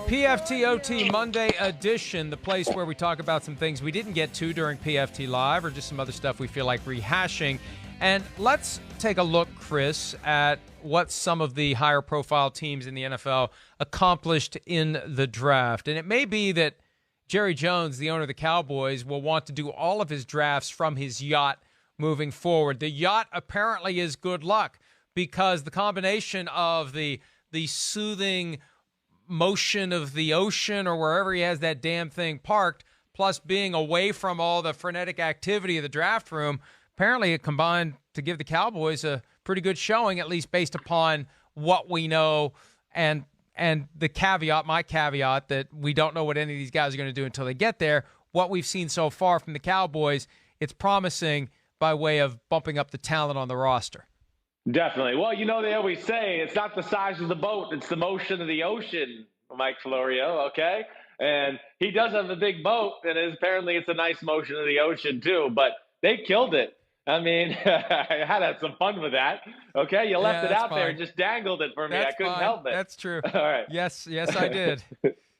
PFT Monday edition, the place where we talk about some things we didn't get to during PFT Live or just some other stuff we feel like rehashing. And let's take a look, Chris, at what some of the higher profile teams in the NFL accomplished in the draft. And it may be that Jerry Jones, the owner of the Cowboys, will want to do all of his drafts from his yacht moving forward. The yacht apparently is good luck because the combination of the soothing motion of the ocean or wherever he has that damn thing parked, plus being away from all the frenetic activity of the draft room, apparently it combined to give the Cowboys a pretty good showing, at least based upon what we know and the caveat, my caveat, that we don't know what any of these guys are going to do until they get there. What we've seen so far from the Cowboys, it's promising by way of bumping up the talent on the roster. Definitely. Well, you know, they always say it's not the size of the boat, it's the motion of the ocean, Mike Florio, okay? And he does have a big boat, and apparently it's a nice motion of the ocean too, but they killed it. I mean, I had some fun with that, okay? You left it out there and just dangled it for me. I couldn't help it. That's true. All right. Yes, I did.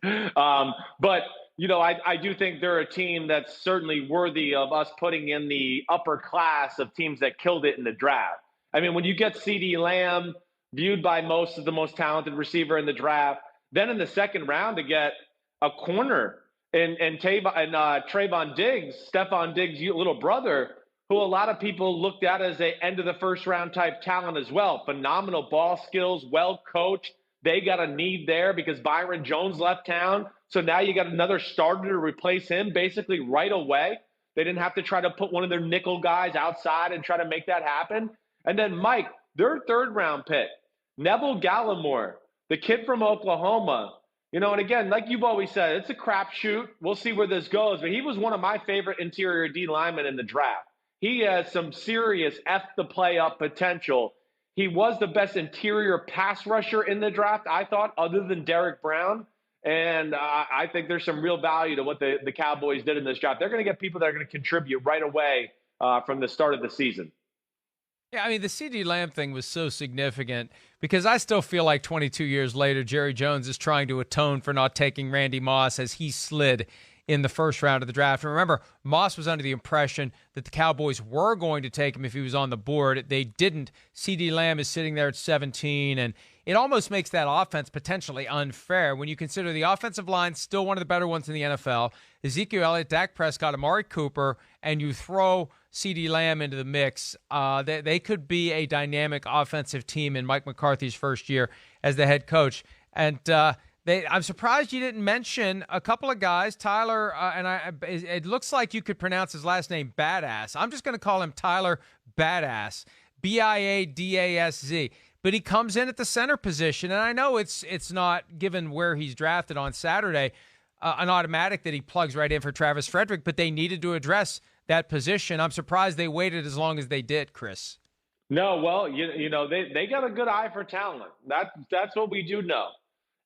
But, you know, I do think they're a team that's certainly worthy of us putting in the upper class of teams that killed it in the draft. I mean, when you get CeeDee Lamb, viewed by most as the most talented receiver in the draft, then in the second round to get a corner and Trayvon Diggs, Stephon Diggs' little brother, who a lot of people looked at as a end of the first round type talent as well. Phenomenal ball skills, well coached. They got a need there because Byron Jones left town. So now you got another starter to replace him basically right away. They didn't have to try to put one of their nickel guys outside and try to make that happen. And then, Mike, their third-round pick, Neville Gallimore, the kid from Oklahoma. You know, and again, like you've always said, it's a crapshoot. We'll see where this goes. But he was one of my favorite interior D linemen in the draft. He has some serious F-the-play-up potential. He was the best interior pass rusher in the draft, I thought, other than Derek Brown. And I think there's some real value to what the Cowboys did in this draft. They're going to get people that are going to contribute right away from the start of the season. Yeah, I mean, the CeeDee Lamb thing was so significant because I still feel like 22 years later, Jerry Jones is trying to atone for not taking Randy Moss as he slid in the first round of the draft. And remember, Moss was under the impression that the Cowboys were going to take him if he was on the board. They didn't. CeeDee Lamb is sitting there at 17, and it almost makes that offense potentially unfair when you consider the offensive line still one of the better ones in the NFL. Ezekiel Elliott, Dak Prescott, Amari Cooper, and you throw CeeDee Lamb into the mix. They could be a dynamic offensive team in Mike McCarthy's first year as the head coach. And I'm surprised you didn't mention a couple of guys, Tyler, it looks like you could pronounce his last name Badass. I'm just going to call him Tyler Badass, Biadasz. But he comes in at the center position, and I know it's not, given where he's drafted on Saturday, an automatic that he plugs right in for Travis Frederick, but they needed to address that position. I'm surprised they waited as long as they did, Chris. No, well, you know, they got a good eye for talent. That's what we do know.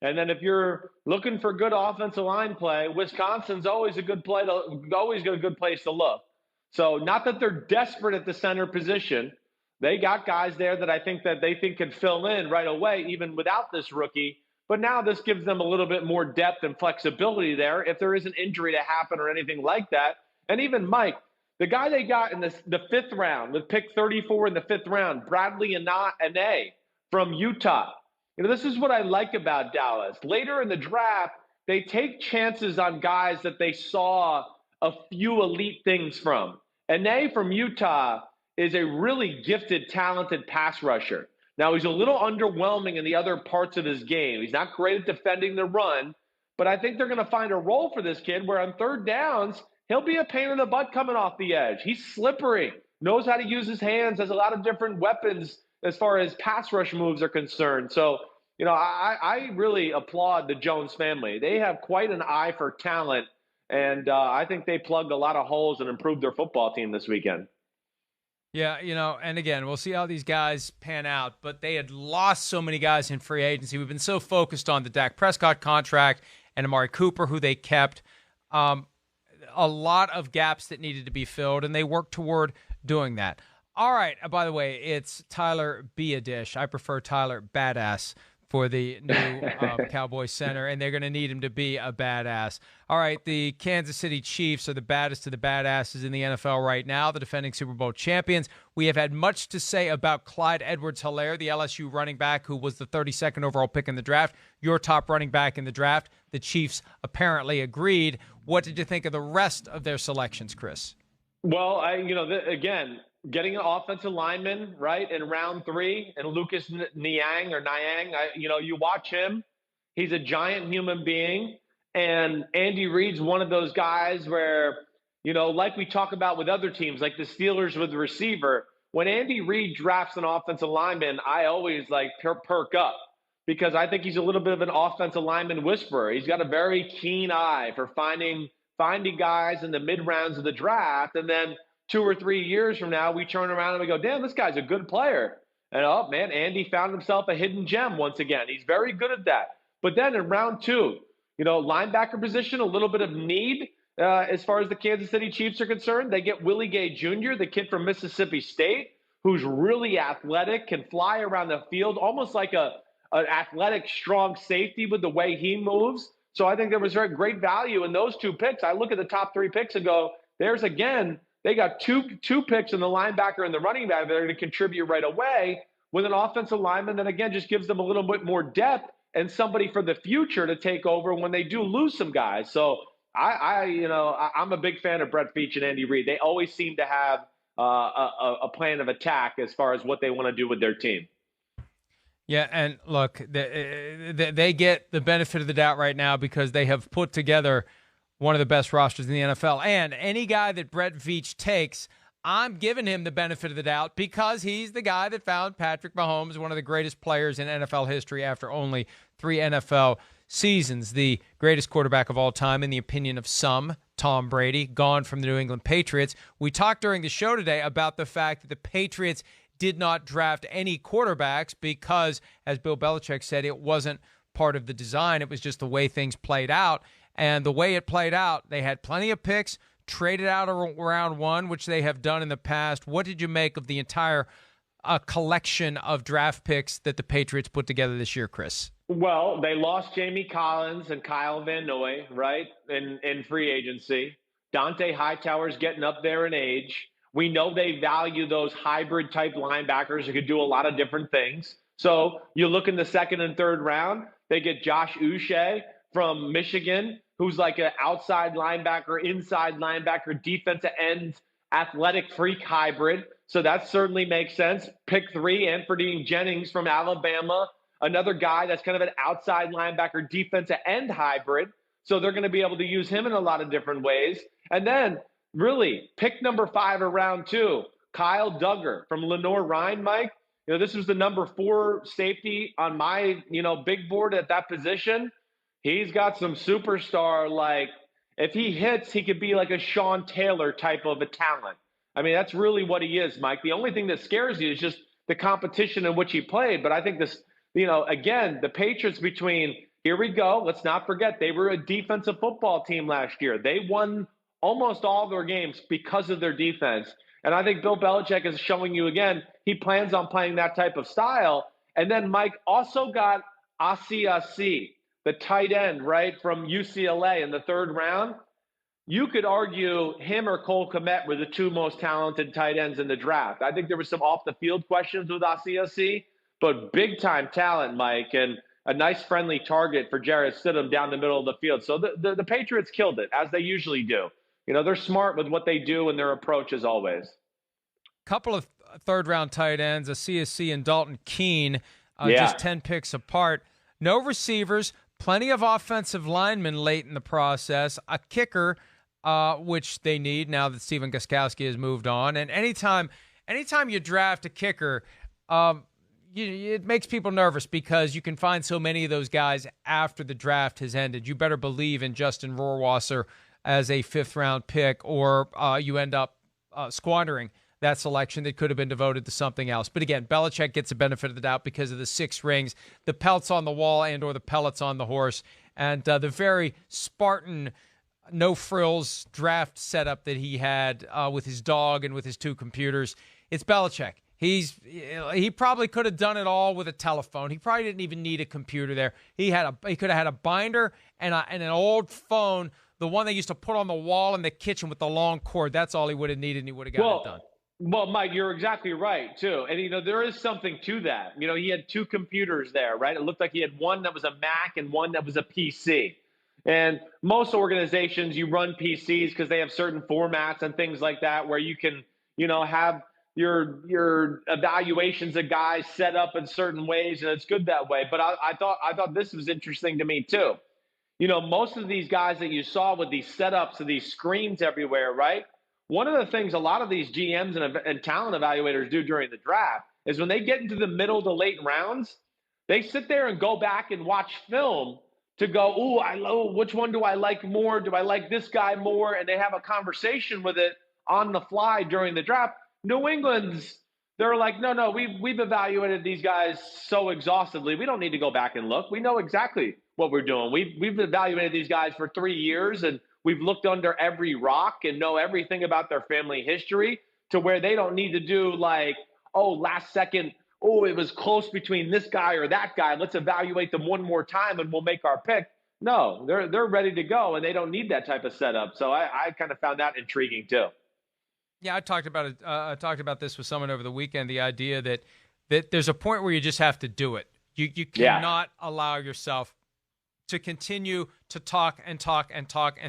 And then if you're looking for good offensive line play, Wisconsin's always a good place to look. So not that they're desperate at the center position. They got guys there that I think that they think can fill in right away, even without this rookie. But now this gives them a little bit more depth and flexibility there if there is an injury to happen or anything like that. And even Mike, the guy they got in the fifth round, with pick 34 in the fifth round, Bradley Anae from Utah. You know, this is what I like about Dallas. Later in the draft, they take chances on guys that they saw a few elite things from. Anae from Utah is a really gifted, talented pass rusher. Now, he's a little underwhelming in the other parts of his game. He's not great at defending the run, but I think they're going to find a role for this kid where on third downs, he'll be a pain in the butt coming off the edge. He's slippery, knows how to use his hands, has a lot of different weapons as far as pass rush moves are concerned. So, you know, I really applaud the Jones family. They have quite an eye for talent, and I think they plugged a lot of holes and improved their football team this weekend. Yeah, you know, and again, we'll see how these guys pan out, but they had lost so many guys in free agency. We've been so focused on the Dak Prescott contract and Amari Cooper, who they kept. A lot of gaps that needed to be filled, and they worked toward doing that. All right, by the way, it's Tyler Biadasz. I prefer Tyler Badass for the new Cowboys center, and they're going to need him to be a badass. All right, the Kansas City Chiefs are the baddest of the badasses in the NFL right now, the defending Super Bowl champions. We have had much to say about Clyde Edwards-Helaire, the LSU running back who was the 32nd overall pick in the draft, your top running back in the draft. The Chiefs apparently agreed. What did you think of the rest of their selections, Chris? Well, again, getting an offensive lineman, right, in round 3, and Lucas Niang, you watch him. He's a giant human being. And Andy Reid's one of those guys where, like we talk about with other teams, like the Steelers with the receiver, when Andy Reid drafts an offensive lineman, I always perk up because I think he's a little bit of an offensive lineman whisperer. He's got a very keen eye for finding guys in the mid rounds of the draft, and then 2 or 3 years from now, we turn around and we go, damn, this guy's a good player. And oh man, Andy found himself a hidden gem once again. He's very good at that. But then in round 2, linebacker position, a little bit of need as far as the Kansas City Chiefs are concerned. They get Willie Gay Jr., the kid from Mississippi State, who's really athletic, can fly around the field, almost like an athletic, strong safety with the way he moves. So I think there was very great value in those 2 picks. I look at the top 3 picks and go, there's again, they got two picks in the linebacker and the running back that are going to contribute right away with an offensive lineman that, again, just gives them a little bit more depth and somebody for the future to take over when they do lose some guys. So I'm a big fan of Brett Veach and Andy Reid. They always seem to have a plan of attack as far as what they want to do with their team. Yeah, and look, they get the benefit of the doubt right now because they have put together one of the best rosters in the NFL. And any guy that Brett Veach takes, I'm giving him the benefit of the doubt because he's the guy that found Patrick Mahomes one of the greatest players in NFL history after only 3 NFL seasons. The greatest quarterback of all time in the opinion of some, Tom Brady, gone from the New England Patriots. We talked during the show today about the fact that the Patriots did not draft any quarterbacks because, as Bill Belichick said, it wasn't part of the design. It was just the way things played out. And the way it played out, they had plenty of picks, traded out around 1, which they have done in the past. What did you make of the entire collection of draft picks that the Patriots put together this year, Chris? Well, they lost Jamie Collins and Kyle Van Noy, right, in free agency. Dante Hightower's getting up there in age. We know they value those hybrid-type linebackers who could do a lot of different things. So you look in the 2nd and 3rd round, they get Josh Uche from Michigan, who's like an outside linebacker, inside linebacker, defensive end, athletic freak hybrid. So that certainly makes sense. Pick 3, Anfernee Jennings from Alabama, another guy that's kind of an outside linebacker, defensive end hybrid. So they're going to be able to use him in a lot of different ways. And then really, pick number 5 of round 2, Kyle Duggar from Lenoir-Rhyne, Mike. This was the number 4 safety on my, big board at that position. He's got some superstar, if he hits, he could be like a Sean Taylor type of a talent. I mean, that's really what he is, Mike. The only thing that scares you is just the competition in which he played. But I think this, again, the Patriots here we go. Let's not forget, they were a defensive football team last year. They won almost all their games because of their defense. And I think Bill Belichick is showing you again, he plans on playing that type of style. And then Mike also got Asiasi, the tight end, right, from UCLA in the 3rd round. You could argue him or Cole Kmet were the 2 most talented tight ends in the draft. I think there were some off-the-field questions with Asiasi, but big-time talent, Mike, and a nice friendly target for Jarrett Stidham down the middle of the field. So the Patriots killed it, as they usually do. They're smart with what they do and their approach as always. Couple of 3rd-round tight ends, Asiasi and Dalton Keene, just 10 picks apart. No receivers, plenty of offensive linemen late in the process, a kicker, which they need now that Stephen Gostkowski has moved on. And anytime you draft a kicker, it makes people nervous because you can find so many of those guys after the draft has ended. You better believe in Justin Rohrwasser as a 5th-round pick, or you end up squandering that selection that could have been devoted to something else. But again, Belichick gets the benefit of the doubt because of the 6 rings, the pelts on the wall and or the pellets on the horse, and the very Spartan, no-frills draft setup that he had with his dog and with his 2 computers. It's Belichick. He probably could have done it all with a telephone. He probably didn't even need a computer there. He could have had a binder and an old phone, the one they used to put on the wall in the kitchen with the long cord. That's all he would have needed, and he would have gotten it done. Well, Mike, you're exactly right, too. And, there is something to that. He had two computers there, right? It looked like he had one that was a Mac and one that was a PC. And most organizations, you run PCs because they have certain formats and things like that where you can, have your evaluations of guys set up in certain ways, and it's good that way. But I thought this was interesting to me, too. Most of these guys that you saw with these setups of these screens everywhere, right? One of the things a lot of these GMs and talent evaluators do during the draft is when they get into the middle to late rounds, they sit there and go back and watch film to go, which one do I like more? Do I like this guy more? And they have a conversation with it on the fly during the draft. New England's, they're like, no, we've evaluated these guys so exhaustively. We don't need to go back and look. We know exactly what we're doing. We've evaluated these guys for 3 years, and we've looked under every rock and know everything about their family history to where they don't need to do last second, it was close between this guy or that guy. Let's evaluate them one more time and we'll make our pick. No, they're ready to go, and they don't need that type of setup. So I kind of found that intriguing too. Yeah, I talked about it. I talked about this with someone over the weekend. The idea that there's a point where you just have to do it. You cannot allow yourself to continue to talk and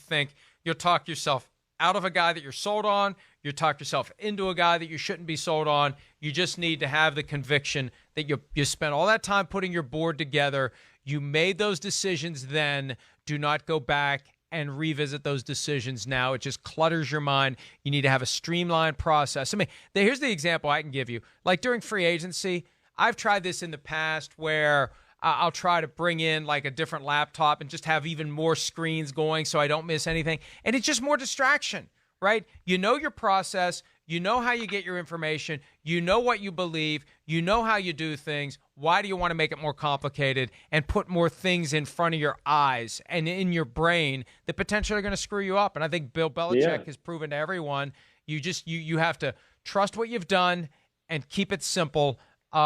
think. You'll talk yourself out of a guy that you're sold on. You talk yourself into a guy that you shouldn't be sold on. You just need to have the conviction that you spent all that time putting your board together. You made those decisions then. Do not go back and revisit those decisions now. It just clutters your mind. You need to have a streamlined process. I mean, here's the example I can give you. Like during free agency, I've tried this in the past where I'll try to bring in like a different laptop and just have even more screens going so I don't miss anything. And it's just more distraction, right? You know your process. You know how you get your information. You know what you believe. You know how you do things. Why do you want to make it more complicated and put more things in front of your eyes and in your brain that potentially are going to screw you up? And I think Bill Belichick has proven to everyone, you have to trust what you've done and keep it simple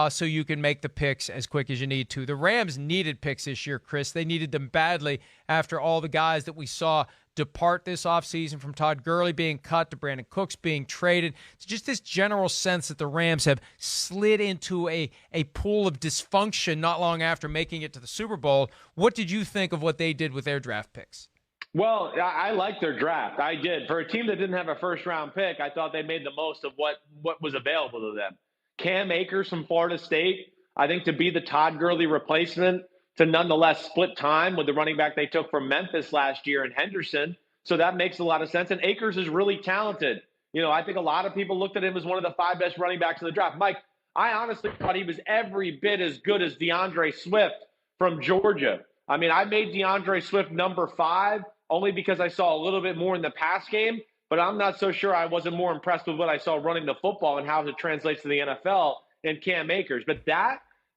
so you can make the picks as quick as you need to. The Rams needed picks this year, Chris. They needed them badly after all the guys that we saw depart this offseason, from Todd Gurley being cut to Brandon Cooks being traded. It's just this general sense that the Rams have slid into a pool of dysfunction not long after making it to the Super Bowl. What did you think of what they did with their draft picks? Well, I like their draft. I did. For a team that didn't have a first-round pick, I thought they made the most of what was available to them. Cam Akers from Florida State, I think, to be the Todd Gurley replacement, to nonetheless split time with the running back they took from Memphis last year in Henderson. So that makes a lot of sense. And Akers is really talented. I think a lot of people looked at him as one of the 5 best running backs in the draft. Mike, I honestly thought he was every bit as good as DeAndre Swift from Georgia. I mean, I made DeAndre Swift number 5 only because I saw a little bit more in the pass game, but I'm not so sure I wasn't more impressed with what I saw running the football and how it translates to the NFL and Cam Akers. But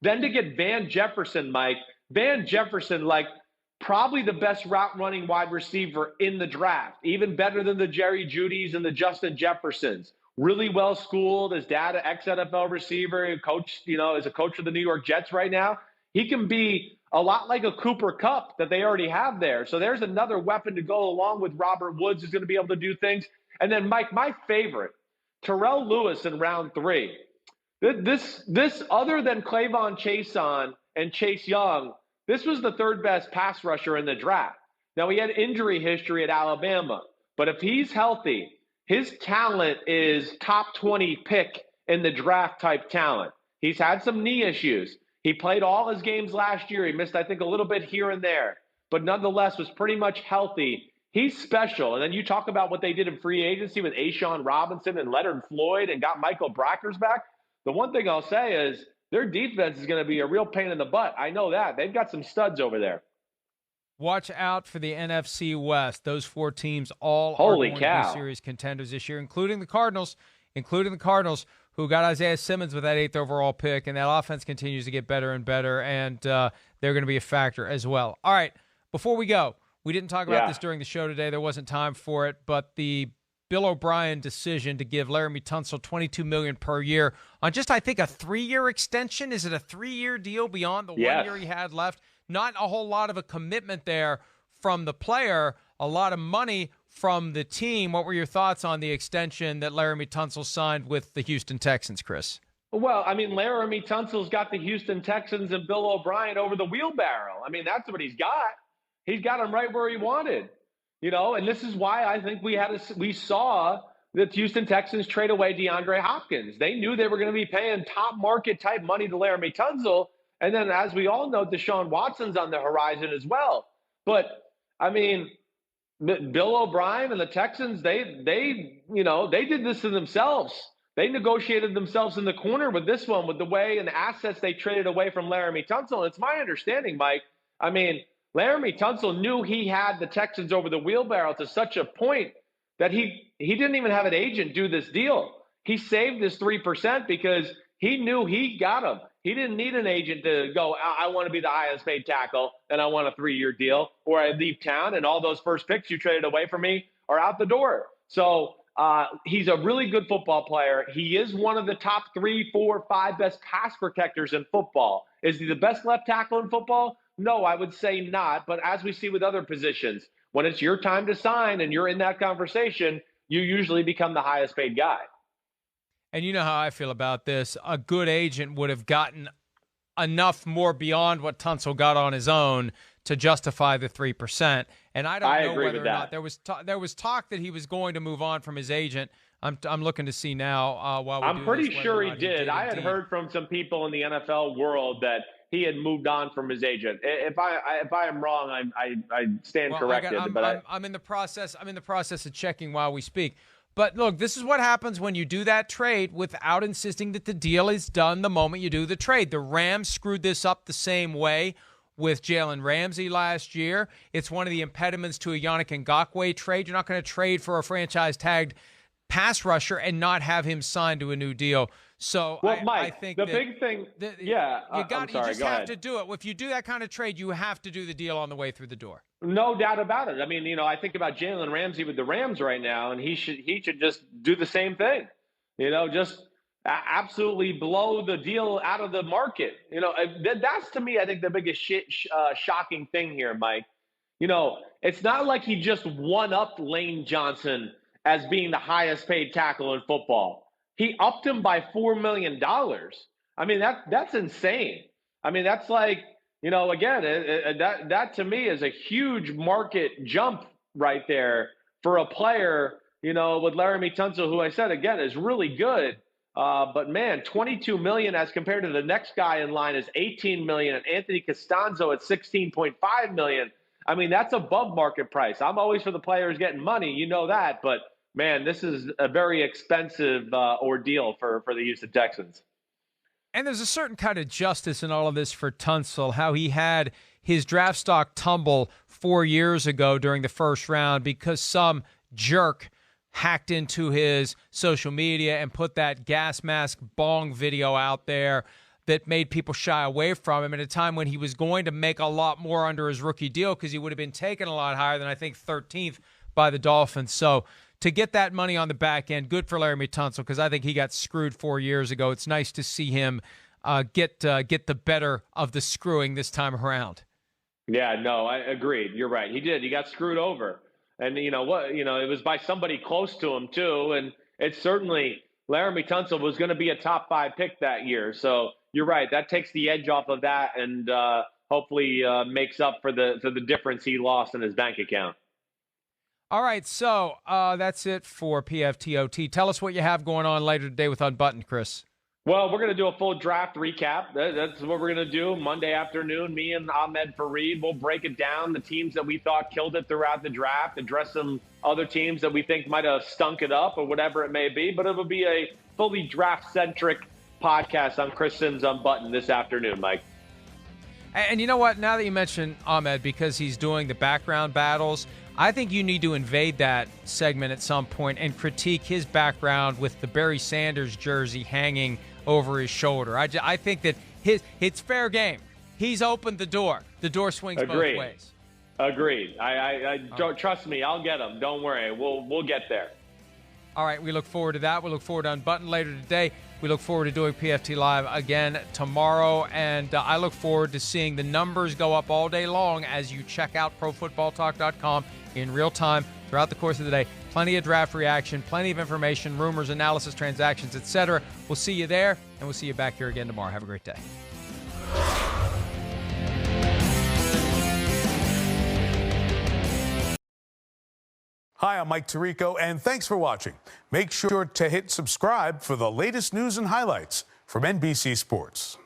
then to get Van Jefferson, Mike, Van Jefferson, probably the best route running wide receiver in the draft, even better than the Jerry Judys and the Justin Jeffersons. Really well schooled. His dad, an ex-NFL receiver, coach, is a coach of the New York Jets right now. He can be a lot like a Cooper Kupp that they already have there. So there's another weapon to go along with Robert Woods, who's going to be able to do things. And then, Mike, my favorite, Terrell Lewis in round 3. This other than Clavon Chason and Chase Young, this was the 3rd best pass rusher in the draft. Now, he had injury history at Alabama, but if he's healthy, his talent is top 20 pick in the draft type talent. He's had some knee issues. He played all his games last year. He missed, I think, a little bit here and there, but nonetheless was pretty much healthy. He's special. And then you talk about what they did in free agency with A'Shaun Robinson and Leonard Floyd and got Michael Brackers back. The one thing I'll say is their defense is going to be a real pain in the butt. I know that. They've got some studs over there. Watch out for the NFC West. Those 4 teams all are going to be series contenders this year, including the Cardinals, who got Isaiah Simmons with that 8th overall pick, and that offense continues to get better and better, and they're going to be a factor as well. All right, before we go, we didn't talk about this during the show today. There wasn't time for it, but the Bill O'Brien decision to give Laremy Tunsil $22 million per year on just, I think, a 3-year extension. Is it a 3-year deal beyond the 1 year he had left? Not a whole lot of a commitment there from the player, a lot of money from the team. What were your thoughts on the extension that Laremy Tunsil signed with the Houston Texans, Chris? Well, I mean, Laremy Tunsil's got the Houston Texans and Bill O'Brien over the wheelbarrow. I mean, that's what he's got. He's got him right where he wanted, and this is why I think we saw the Houston Texans trade away DeAndre Hopkins. They knew they were going to be paying top market type money to Laremy Tunsil. And then, as we all know, Deshaun Watson's on the horizon as well. But, I mean, Bill O'Brien and the Texans, they did this to themselves. They negotiated themselves in the corner with this one, with the way and the assets they traded away from Laremy Tunsil. It's my understanding, Mike. I mean, Laremy Tunsil knew he had the Texans over the wheelbarrow to such a point that he didn't even have an agent do this deal. He saved this 3% because he knew he got him. He didn't need an agent to go, I want to be the highest paid tackle and I want a 3-year deal, or I leave town and all those first picks you traded away from me are out the door. So he's a really good football player. He is one of the top 3, 4, 5 best pass protectors in football. Is he the best left tackle in football? No, I would say not. But as we see with other positions, when it's your time to sign and you're in that conversation, you usually become the highest paid guy. And you know how I feel about this. A good agent would have gotten enough more beyond what Tunsil got on his own to justify the 3%. And I don't know whether or not there was talk that he was going to move on from his agent. I'm looking to see now while we I'm pretty sure he did. I had heard from some people in the NFL world that he had moved on from his agent. If I am wrong, I stand corrected. I'm in the process. I'm in the process of checking while we speak. But look, this is what happens when you do that trade without insisting that the deal is done the moment you do the trade. The Rams screwed this up the same way with Jalen Ramsey last year. It's one of the impediments to a Yannick Ngakoue trade. You're not going to trade for a franchise-tagged pass rusher and not have him signed to a new deal. So Mike, I think the big thing, you just have to do it. If you do that kind of trade, you have to do the deal on the way through the door. No doubt about it. I mean, I think about Jalen Ramsey with the Rams right now, and he should just do the same thing. Just absolutely blow the deal out of the market. That's to me, I think, the biggest shocking thing here, Mike. It's not like he just one-upped Lane Johnson as being the highest paid tackle in football. He upped him by $4 million. I mean, that's insane. I mean, that's like, again, that to me is a huge market jump right there for a player, with Laremy Tunsil, who I said, again, is really good. But, man, $22 million as compared to the next guy in line is $18 million, and Anthony Costanzo at $16.5 million. I mean, that's above market price. I'm always for the players getting money. That. But, man, this is a very expensive ordeal for the Houston Texans. And there's a certain kind of justice in all of this for Tunsil, how he had his draft stock tumble 4 years ago during the first round because some jerk hacked into his social media and put that gas mask bong video out there that made people shy away from him at a time when he was going to make a lot more under his rookie deal because he would have been taken a lot higher than, I think, 13th by the Dolphins. So to get that money on the back end, good for Laremy Tunsil because I think he got screwed 4 years ago. It's nice to see him get the better of the screwing this time around. Yeah, no, I agreed. You're right. He did. He got screwed over. And it was by somebody close to him too. And it's certainly Laremy Tunsil was going to be a top 5 pick that year. So you're right. That takes the edge off of that and hopefully makes up for the difference he lost in his bank account. All right, so that's it for PFTOT. Tell us what you have going on later today with Unbuttoned, Chris. Well, we're going to do a full draft recap. That's what we're going to do Monday afternoon. Me and Ahmed Fareed will break it down, the teams that we thought killed it throughout the draft, address some other teams that we think might have stunk it up or whatever it may be. But it will be a fully draft-centric podcast on Chris Simms Unbuttoned this afternoon, Mike. And you know what? Now that you mention Ahmed, because he's doing the background battles, I think you need to invade that segment at some point and critique his background with the Barry Sanders jersey hanging over his shoulder. I think that it's fair game. He's opened the door. The door swings both ways. Agreed. I don't trust me. I'll get him. Don't worry. We'll get there. All right, we look forward to that. We look forward to Unbuttoned later today. We look forward to doing PFT Live again tomorrow. And I look forward to seeing the numbers go up all day long as you check out ProFootballTalk.com in real time throughout the course of the day. Plenty of draft reaction, plenty of information, rumors, analysis, transactions, etc. We'll see you there, and we'll see you back here again tomorrow. Have a great day. Hi, I'm Mike Tirico, and thanks for watching. Make sure to hit subscribe for the latest news and highlights from NBC Sports.